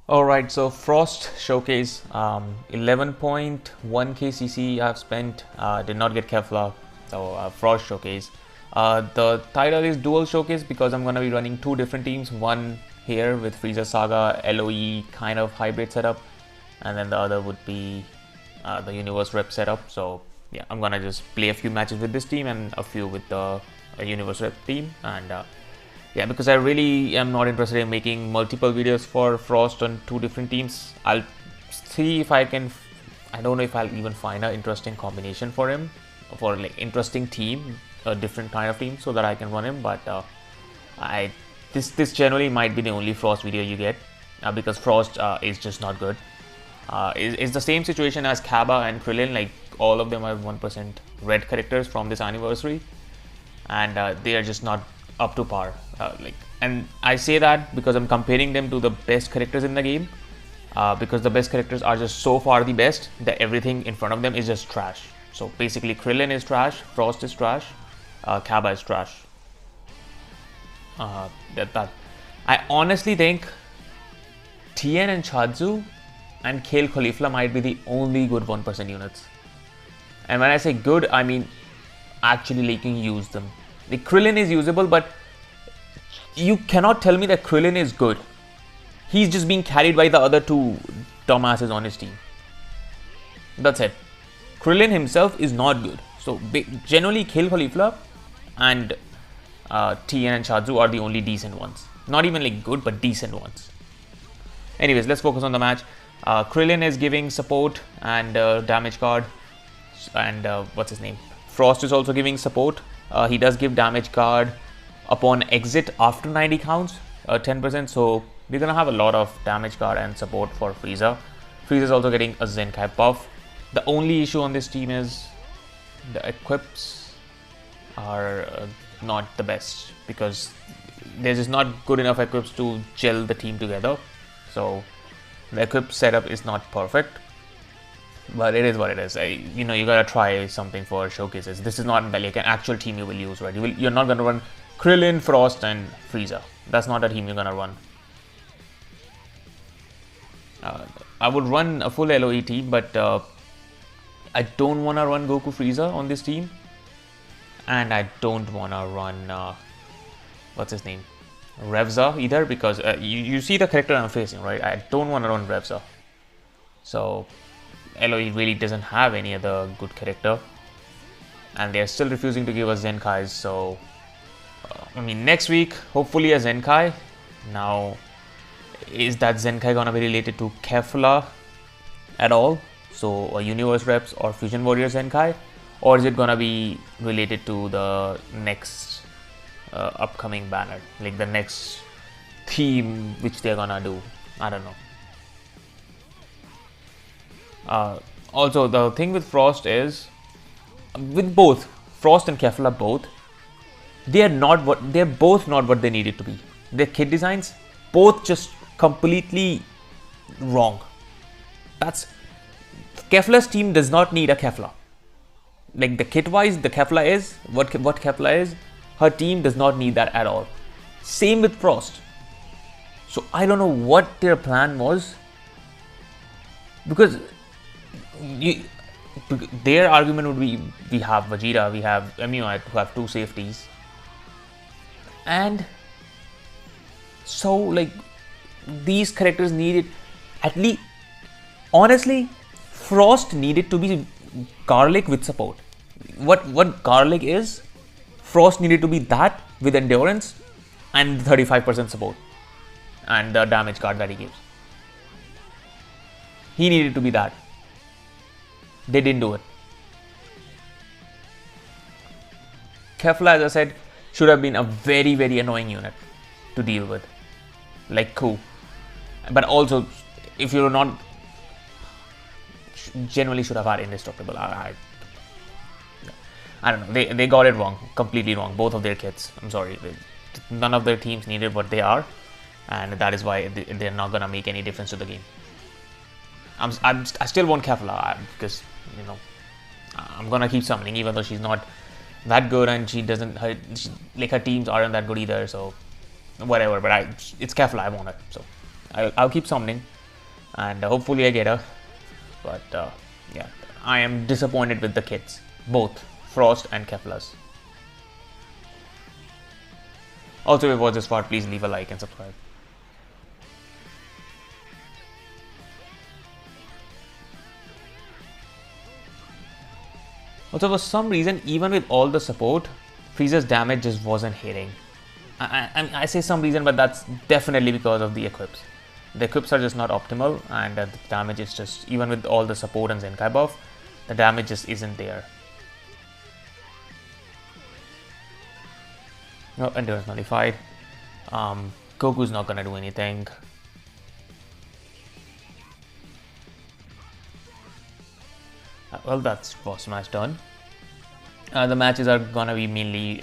Alright, so Frost Showcase, 11.1k CC I've spent, did not get Kevlar, so Frost Showcase. The title is Dual Showcase because I'm going to be running two different teams, one here with Frieza Saga, LOE kind of hybrid setup, and then the other would be the Universe Rep setup. So yeah, I'm going to just play a few matches with this team and a few with the Universe Rep team, and yeah, because I really am not interested in making multiple videos for Frost on two different teams. I'll see if I can. I don't know if I'll even find an interesting combination for him, for like interesting team, a different kind of team, so that I can run him. But this generally might be the only Frost video you get because Frost is just not good. It's the same situation as Kaba and Krillin. Like all of them are 1% red characters from this anniversary, and they are just not up to par. And I say that because I'm comparing them to the best characters in the game, because the best characters are just so far the best that everything in front of them is just trash. So basically Krillin is trash, Frost is trash, Kaba is trash. I honestly think Tien and Chadzu and Kale Khalifla might be the only good 1% units. And when I say good, I mean actually you can use them. The Krillin is usable, but you cannot tell me that Krillin is good. He's just being carried by the other two dumbasses on his team. That's it. Krillin himself is not good. So generally Kale Khalifla and Tien and Chadzu are the only decent ones. Not even like good, but decent ones. Anyways, let's focus on the match. Krillin is giving support and damage card, and what's his name? Frost is also giving support. He does give damage card upon exit after 90 counts, 10%. So we're gonna have a lot of damage card and support for Frieza. Frieza is also getting a Zenkai buff. The only issue on this team is the equips are not the best because there's just not good enough equips to gel the team together. So the equip setup is not perfect, but it is what it is. You know, you gotta try something for showcases. This is not like an actual team you will use, right? You're not gonna run Krillin, Frost, and Frieza. That's not a team you're gonna run. I would run a full LOE team, but I don't wanna run Goku Frieza on this team, and I don't wanna run what's his name, Revza either, because you see the character I'm facing, right? I don't wanna run Revza. So LOE really doesn't have any other good character, and they're still refusing to give us Zenkais. So I mean, next week hopefully a Zenkai. Now, is that Zenkai gonna be related to Kefla at all? So a Universe Reps or Fusion Warrior Zenkai, or is it gonna be related to the next upcoming banner, like the next theme which they're gonna do? I don't know. Also, the thing with Frost is, with both Frost and Kefla, they're both not what they needed to be. Their kit designs, both just completely wrong. Kefla's team does not need a Kefla. Like the kit wise, the Kefla is what Kefla is. Her team does not need that at all. Same with Frost. So I don't know what their plan was, because their argument would be, we have Vegeta, we have Amino who have two safeties, and so like these characters needed, at least honestly, Frost needed to be Garlic with support. What Garlic is, Frost needed to be that with endurance and 35% support and the damage card that he gives. He needed to be that. They didn't do it. Kefla, as I said, should have been a very, very annoying unit to deal with, like Ku. But also, if you're not, generally should have had Indestructible. I don't know. They got it wrong, completely wrong. Both of their kits. I'm sorry. None of their teams needed what they are, and that is why they're not gonna make any difference to the game. I still want Kefla because, you know, I'm gonna keep summoning even though she's not that good, and she doesn't, her teams aren't that good either. So whatever. But it's Kefla. I want it. So I'll keep summoning. and hopefully I get her. But yeah, I am disappointed with the kits, both Frost and Kefla's. Also, if you watch this far, please leave a like and subscribe. Also, for some reason, even with all the support, Frieza's damage just wasn't hitting. I say some reason, but that's definitely because of the equips. The equips are just not optimal, and the damage is just, even with all the support and Zenkai buff, the damage just isn't there. No, Endurance nullified. Goku's not gonna do anything. Well, that's boss match done. The matches are gonna be mainly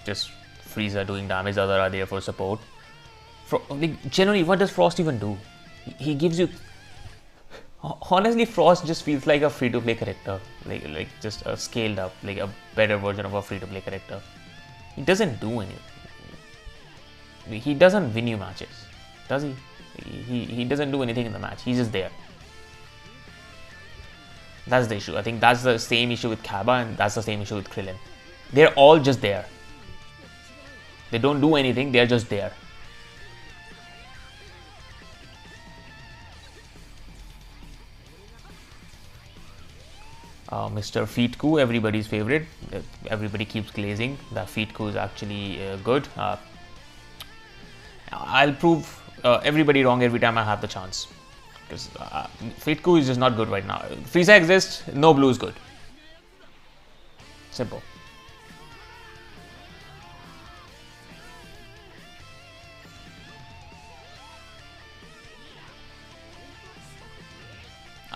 just Frieza doing damage, the other are there for support. Generally, what does Frost even do? He gives you... Honestly, Frost just feels like a free-to-play character. Like just a scaled up, like a better version of a free-to-play character. He doesn't do anything. He doesn't win you matches, does he? He doesn't do anything in the match. He's just there. That's the issue. I think that's the same issue with Kaba, and that's the same issue with Krillin. They're all just there. They don't do anything, they're just there. Mr. Feetku, everybody's favorite. Everybody keeps glazing. The Feetku is actually good. I'll prove everybody wrong every time I have the chance. Because Feetku is just not good right now. Frieza exists, no blue is good. Simple.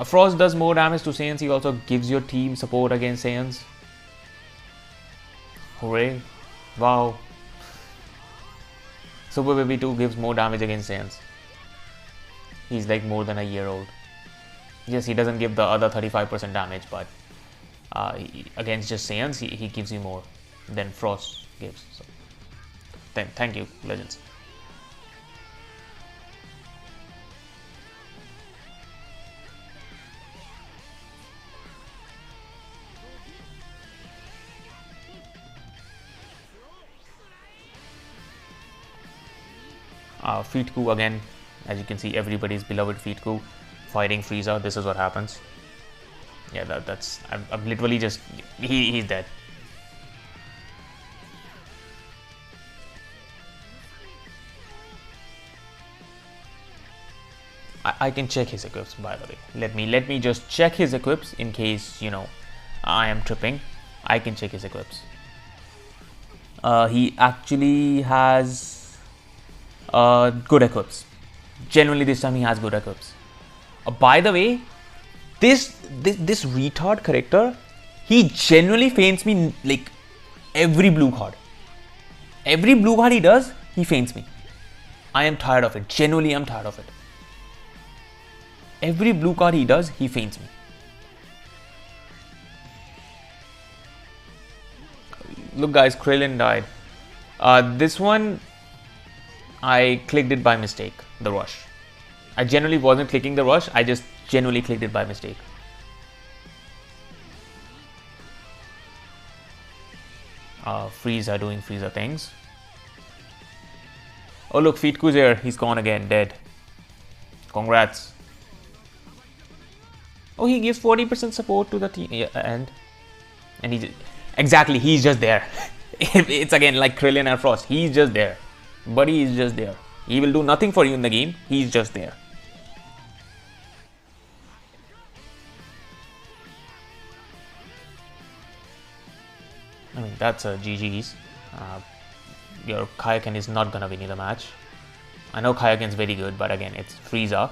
Frost does more damage to Saiyans. He also gives your team support against Saiyans. Hooray. Wow. Super Baby 2 gives more damage against Saiyans. He's like more than a year old. Yes, he doesn't give the other 35% damage, but against just Saiyans, he gives you more than Frost gives. So, thank you, Legends. Feetku again, as you can see, everybody's beloved Feetku fighting Frieza. This is what happens. Yeah, that's I'm literally just he's dead. I can check his equips, by the way. Let me just check his equips in case, you know, I am tripping. I can check his equips. He actually has good equips. Genuinely, this time he has good equips. By the way, this retard character, he genuinely faints me like every blue card. Every blue card he does, he faints me. I am tired of it. Genuinely, I'm tired of it. Every blue card he does, he faints me. Look guys, Krillin died. This one, I clicked it by mistake, the rush. I generally wasn't clicking the rush, I just genuinely clicked it by mistake. Frieza doing Frieza things. Oh look, Feetku's here, he's gone again, dead. Congrats. Oh, he gives 40% support to the team, yeah, and he just, exactly, he's just there. It's again like Krillin and Frost, he's just there. Buddy is just there. He will do nothing for you in the game, he's just there. I mean, that's a GG's. Your Kaioken is not gonna win you the match. I know Kaioken's very good, but again, it's Frieza.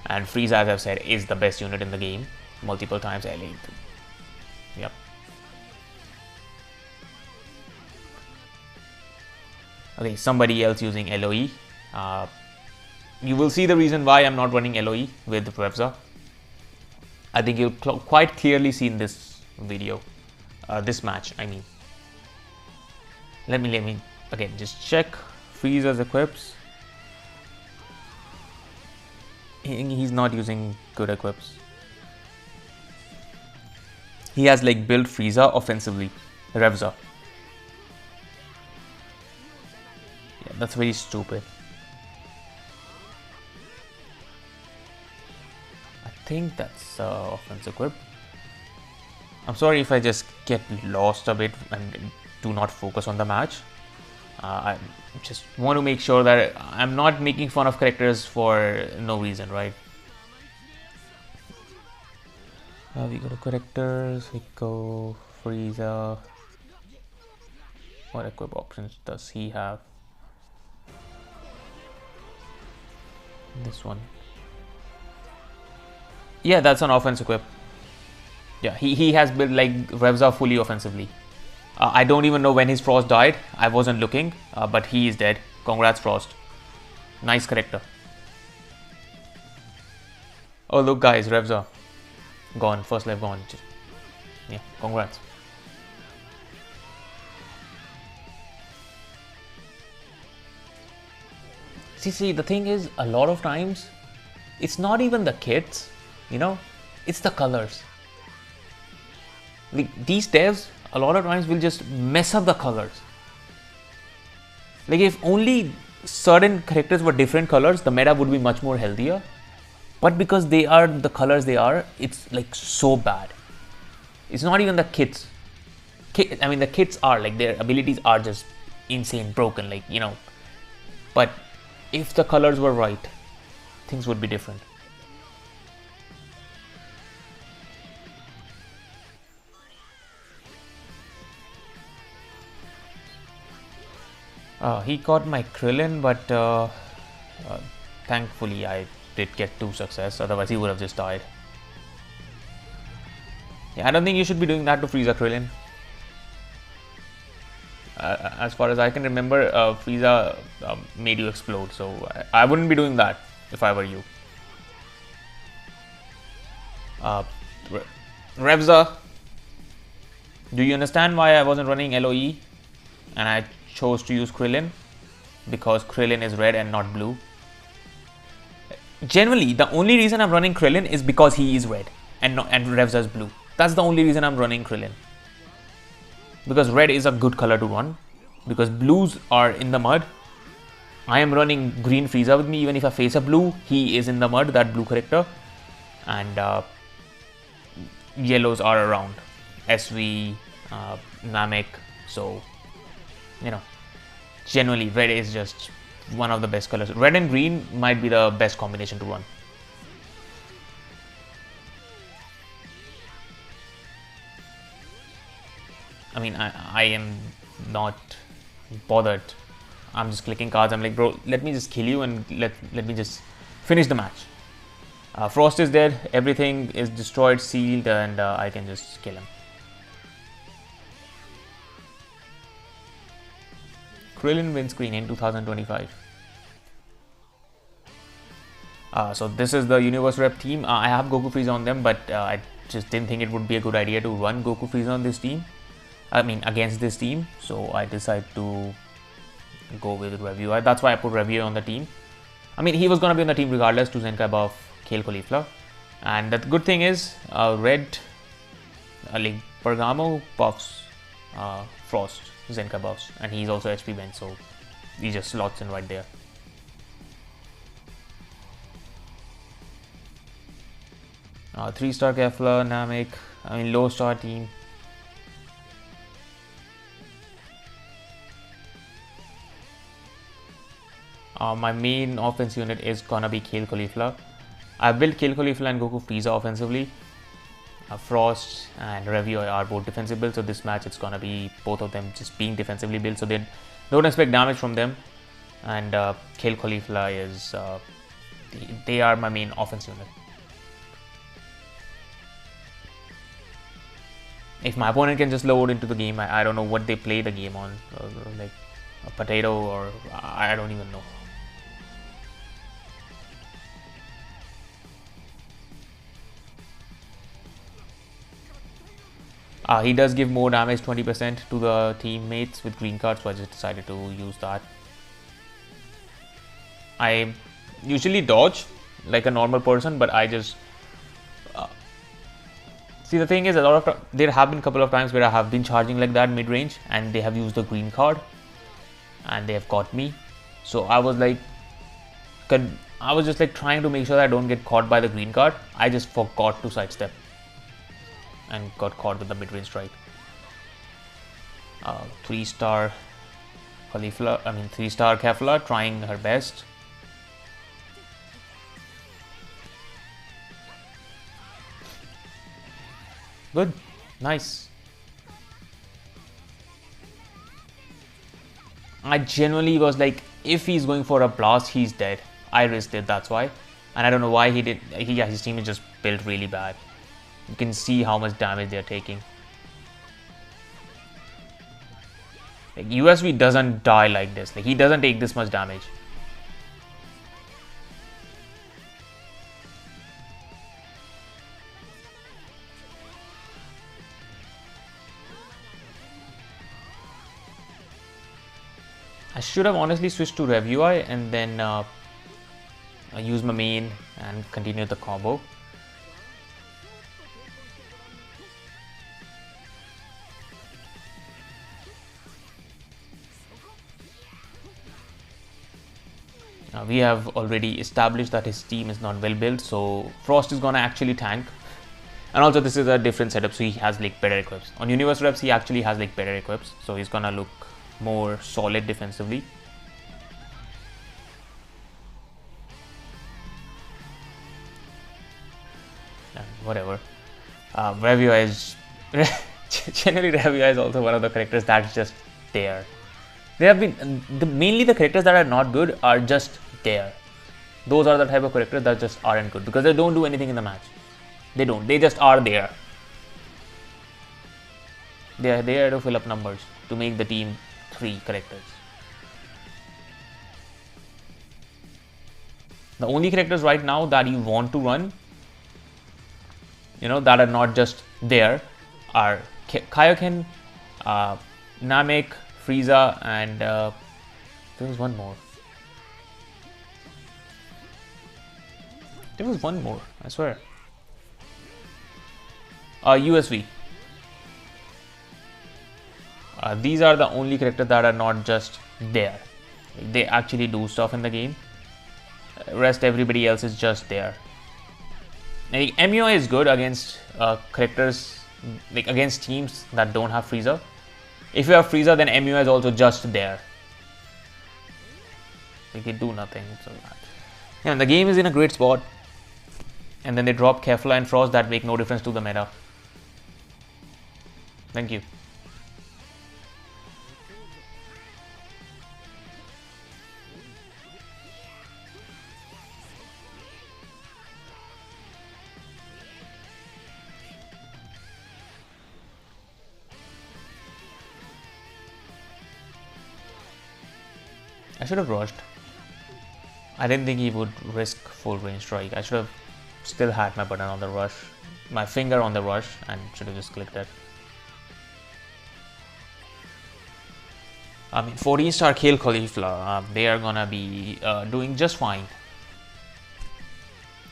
And Frieza, as I've said, is the best unit in the game. Multiple times, Yep. Okay, somebody else using LOE. You will see the reason why I'm not running LOE with Webza. I think you'll quite clearly see in this video, this match, I mean. Let me again just check Frieza's equips. He's not using good equips. He has like built Frieza offensively. Revza. Yeah, that's very stupid. I think that's offense equip. I'm sorry if I just get lost a bit and do not focus on the match. I just want to make sure that I'm not making fun of characters for no reason, right? We go to characters, we go Frieza. What equip options does he have? This one. Yeah, that's an offense equip. Yeah, he has built like Revza fully offensively. I don't even know when his Frost died. I wasn't looking, but he is dead. Congrats, Frost. Nice character. Oh, look, guys, Revza. Gone. First life gone. Yeah, congrats. See, the thing is, a lot of times, it's not even the kits, you know, it's the colors. Like, these devs, a lot of times, will just mess up the colors. Like, if only certain characters were different colors, the meta would be much more healthier. But because they are the colors they are, it's like so bad. It's not even the kits. I mean, the kits are like, their abilities are just insane, broken, like, you know. But if the colors were right, things would be different. He caught my Krillin, but thankfully I did get 2 success, otherwise he would have just died. Yeah, I don't think you should be doing that to Frieza Krillin. As far as I can remember, Frieza made you explode, so I wouldn't be doing that if I were you. Revza, do you understand why I wasn't running LOE and I chose to use Krillin? Because Krillin is red and not blue. Generally, the only reason I'm running Krillin is because he is red and Revza is blue. That's the only reason I'm running Krillin. Because red is a good color to run. Because blues are in the mud. I am running green Frieza with me. Even if I face a blue, he is in the mud, that blue character. And yellows are around. SV, Namek. So, you know, generally red is just one of the best colors. Red and green might be the best combination to run. I mean, I am not bothered. I'm just clicking cards. I'm like, bro, let me just kill you and let me just finish the match. Frost is dead. Everything is destroyed, sealed, and I can just kill him. Krillin wins screen in 2025. So this is the Universe Rep team. I have Goku Frieza on them, but I just didn't think it would be a good idea to run Goku Frieza on this team. I mean, against this team. So I decided to go with Review. That's why I put Review on the team. I mean, he was going to be on the team regardless to Zenkai buff Kale Caulifla. And the good thing is, red, like Bergamo buffs Frost Zenkai buffs. And he's also HP bent, so he just slots in right there. Three-star Kefla, Namek, I mean low-star team. My main offense unit is gonna be Kale Caulifla. I built Kale Caulifla and Goku Frieza offensively. Frost and Review are both defensive builds, so this match it's gonna be both of them just being defensively built, so they don't expect damage from them. And Kale Caulifla is they are my main offense unit. If my opponent can just load into the game, I don't know what they play the game on, like a potato or I don't even know. He does give more damage, 20% to the teammates with green cards, so I just decided to use that. I usually dodge, like a normal person, but I just see, the thing is, a lot of there have been a couple of times where I have been charging like that mid range, and they have used the green card, and they have caught me. So I was like, I was just like trying to make sure that I don't get caught by the green card. I just forgot to sidestep, and got caught with the mid range strike. 3-star Khalifa, 3-star Kefla trying her best. Good, nice. I genuinely was like, if he's going for a blast, he's dead. I risked it, that's why. And I don't know why he did. Yeah, his team is just built really bad. You can see how much damage they're taking. Like, USV doesn't die like this. Like, he doesn't take this much damage. I should have honestly switched to RevUI and then use my main and continue the combo. We have already established that his team is not well built, so Frost is gonna actually tank. And also this is a different setup, so he has like better equips. On Universe Reps he actually has like better equips, so he's gonna look more solid defensively. And whatever. RevUI is generally RevUI is also one of the characters that's just there. They have been mainly the characters that are not good are just there. Those are the type of characters that just aren't good because they don't do anything in the match. They don't. They just are there. They are there to fill up numbers to make the team 3 characters. The only characters right now that you want to run, that are not just there, are Kaioken, Namek, Frieza, and there was one more. There was one more, I swear. USV. These are the only characters that are not just there. They actually do stuff in the game. Rest everybody else is just there. And MUI is good against characters, like against teams that don't have Frieza. If you have Frieza, then MUI is also just there. They can do nothing. So yeah, the game is in a great spot. And then they drop Kefla and Frost that make no difference to the meta. Thank you. I should have rushed. I didn't think he would risk full range strike. I should have still had my button on the rush, my finger on the rush, and should have just clicked it. 14-star Kale Caulifla, they are gonna be doing just fine.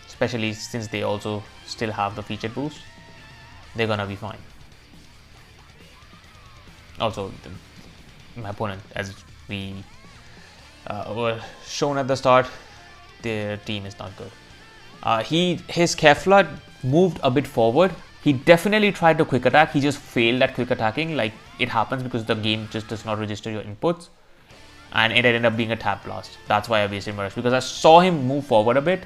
Especially since they also still have the featured boost. They're gonna be fine. Also, my opponent, as we were shown at the start, their team is not good. His Kefla moved a bit forward. He definitely tried to quick attack. He just failed at quick attacking. Like, it happens because the game just does not register your inputs. And it ended up being a tap blast. That's why I wasted my rush. Because I saw him move forward a bit.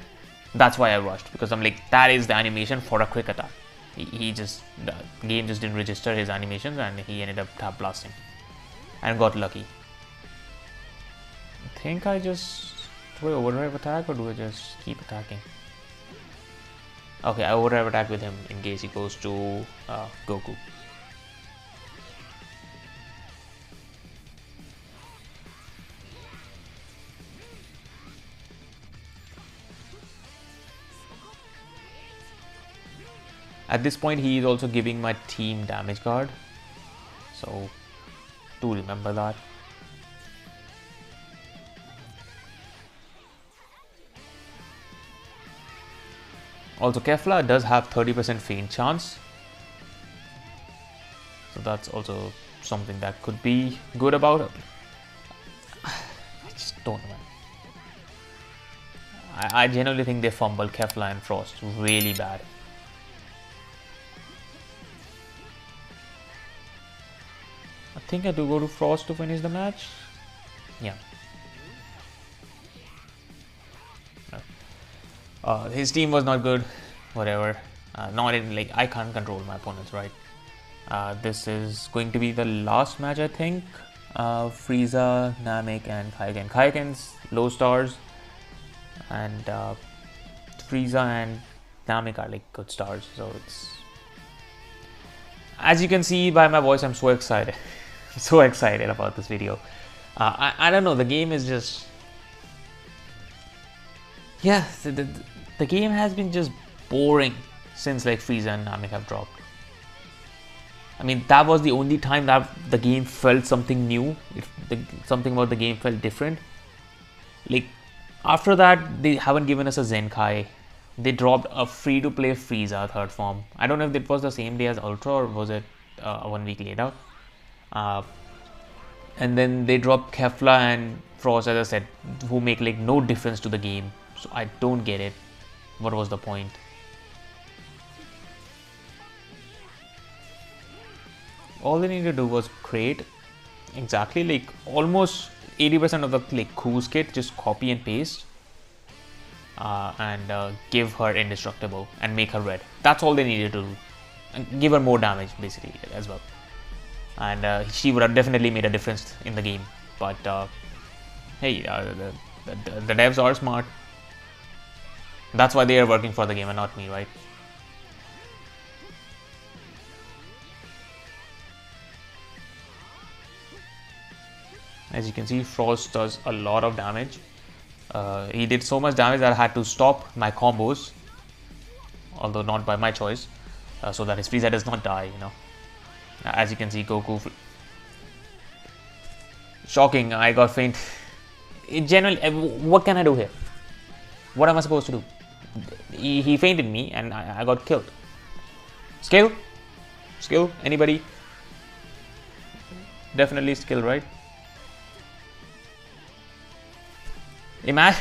That's why I rushed. Because I'm like, that is the animation for a quick attack. The game just didn't register his animations and he ended up tap blasting. And got lucky. I think I just... do I overdrive attack or do I just keep attacking? Okay, I overdrive attack with him in case he goes to Goku. At this point, he is also giving my team damage card. So, do remember that. Also, Kefla does have 30% faint chance. So that's also something that could be good about it. I just don't know. I genuinely think they fumbled Kefla and Frost really bad. I think I do go to Frost to finish the match. Yeah. His team was not good. Whatever. Not in like I can't control my opponents, right? This is going to be the last match, I think. Frieza, Namek, and Kaioken. Kaioken's low stars, and Frieza and Namek are like good stars. So it's, as you can see by my voice, I'm so excited. So excited about this video. I don't know, the game is just, yeah, the game has been just boring since like Frieza and Namek have dropped. I mean, that was the only time that the game felt something new. Something about the game felt different. Like, after that, they haven't given us a Zenkai. They dropped a free-to-play Frieza third form. I don't know if it was the same day as Ultra or was it 1 week later. And then they dropped Kefla and Frost, as I said, who make like no difference to the game. So I don't get it. What was the point? All they need to do was create exactly like almost 80% of the like Ku's kit, just copy and paste, and give her indestructible and make her red. That's all they needed to do, and give her more damage basically as well. And she would have definitely made a difference in the game. But hey, the devs are smart. That's why they are working for the game and not me, right? As you can see, Frost does a lot of damage. He did so much damage that I had to stop my combos, although not by my choice, so that his Frieza does not die, you know. As you can see, Goku... Shocking, I got faint. What can I do here? What am I supposed to do? He fainted me and I got killed. Skill? Skill? Anybody? Definitely skill, right? Imagine.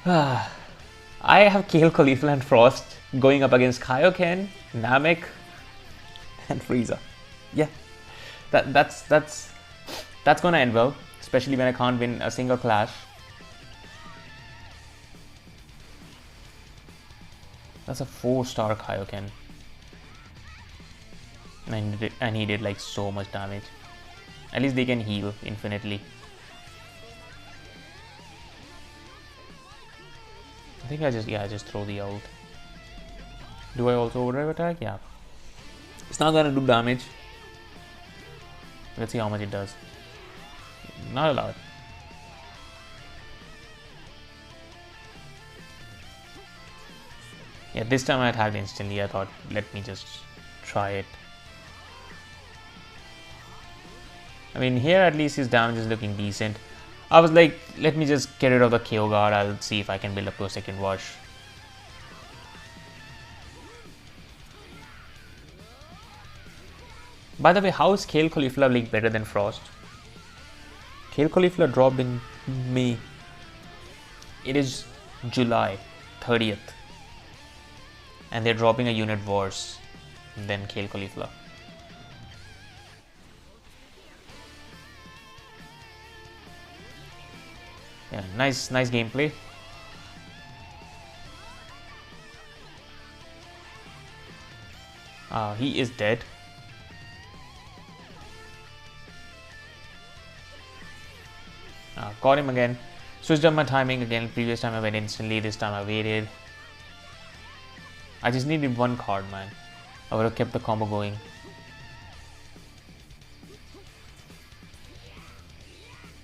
I have Kale, Caulifla and Frost going up against Kaioken, Namek, and Frieza. Yeah, that's gonna end well, especially when I can't win a single clash. That's a 4-star Kaioken, and he did like so much damage. At least they can heal infinitely. I think I just throw the ult. Do I also overdrive attack? Yeah. It's not gonna do damage. Let's see how much it does. Not a lot. Yeah, this time I attacked instantly. I thought, let me just try it. I mean, here at least his damage is looking decent. I was like, let me just get rid of the KO guard. I'll see if I can build up to a second rush. By the way, how is Kale Caulifla League better than Frost? Kale Caulifla dropped in May. It is July 30th. And they're dropping a unit worse than Kale Caulifla. Yeah, nice gameplay. He is dead. Caught him again. Switched up my timing again. Previous time I went instantly. This time I waited. I just needed one card, man. I would have kept the combo going.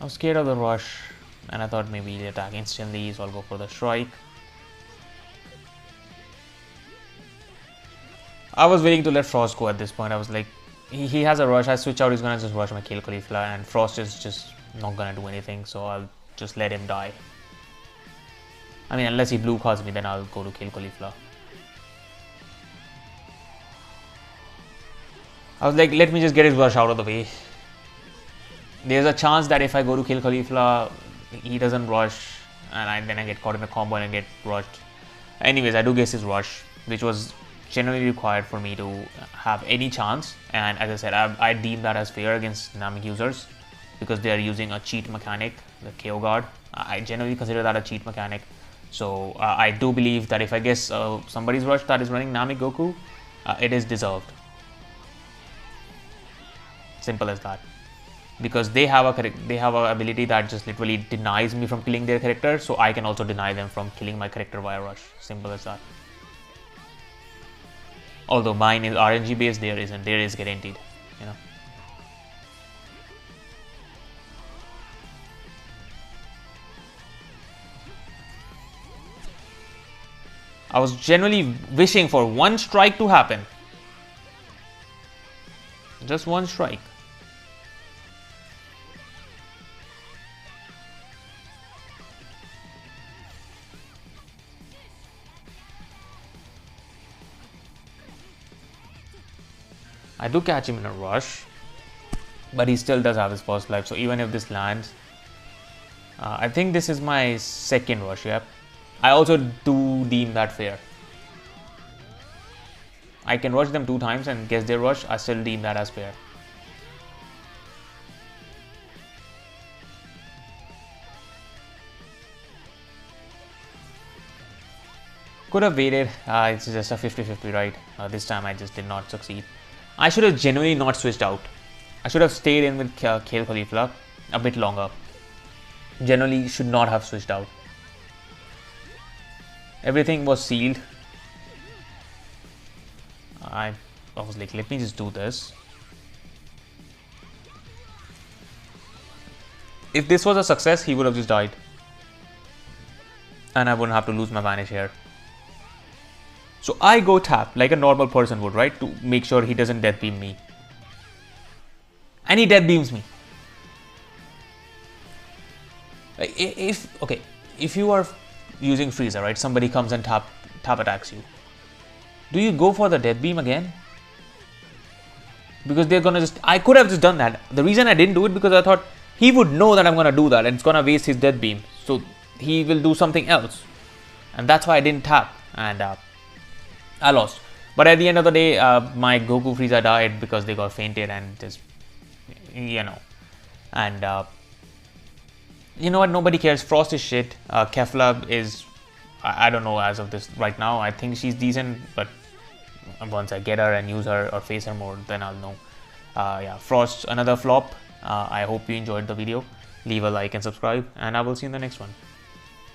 I was scared of the rush. And I thought maybe he'll attack instantly, so I'll go for the strike. I was waiting to let Frost go at this point. I was like, he has a rush. I switch out, he's gonna just rush my Kale Caulifla, and Frost is just not gonna do anything, so I'll just let him die. I mean, unless he blue calls me, then I'll go to kill Caulifla. I was like, let me just get his rush out of the way. There's a chance that if I go to kill Caulifla, he doesn't rush, and then I get caught in a combo and I get rushed. Anyways, I do guess his rush, which was generally required for me to have any chance. And as I said, I deem that as fair against Namek users because they are using a cheat mechanic, the KO guard. I generally consider that a cheat mechanic. So I do believe that if I guess somebody's rush that is running Namek Goku, it is deserved. Simple as that. Because they have a ability that just literally denies me from killing their character, so I can also deny them from killing my character via rush. Simple as that. Although mine is RNG based, there isn't. There is guaranteed, you know. I was genuinely wishing for one strike to happen. Just one strike. I do catch him in a rush, but he still does have his first life. So even if this lands, I think this is my second rush. Yep. I also do deem that fair. I can rush them 2 times and guess their rush. I still deem that as fair. Could have waited. It's just a 50-50, right? This time I just did not succeed. I should have genuinely not switched out. I should have stayed in with Kale Caulifla a bit longer. Generally should not have switched out. Everything was sealed. I was like, let me just do this. If this was a success, he would have just died. And I wouldn't have to lose my vanish here. So I go tap like a normal person would, right? To make sure he doesn't death beam me. And he death beams me. If you are using Frieza, right? Somebody comes and tap attacks you. Do you go for the death beam again? Because they're gonna just... I could have just done that. The reason I didn't do it because I thought he would know that I'm gonna do that and it's gonna waste his death beam. So he will do something else. And that's why I didn't tap. And I lost. But at the end of the day, my Goku Frieza died because they got fainted and just, you know. And you know what? Nobody cares. Frost is shit. Kefla is, I don't know as of this right now. I think she's decent, but once I get her and use her or face her more, then I'll know. Yeah, Frost, another flop. I hope you enjoyed the video. Leave a like and subscribe, and I will see you in the next one.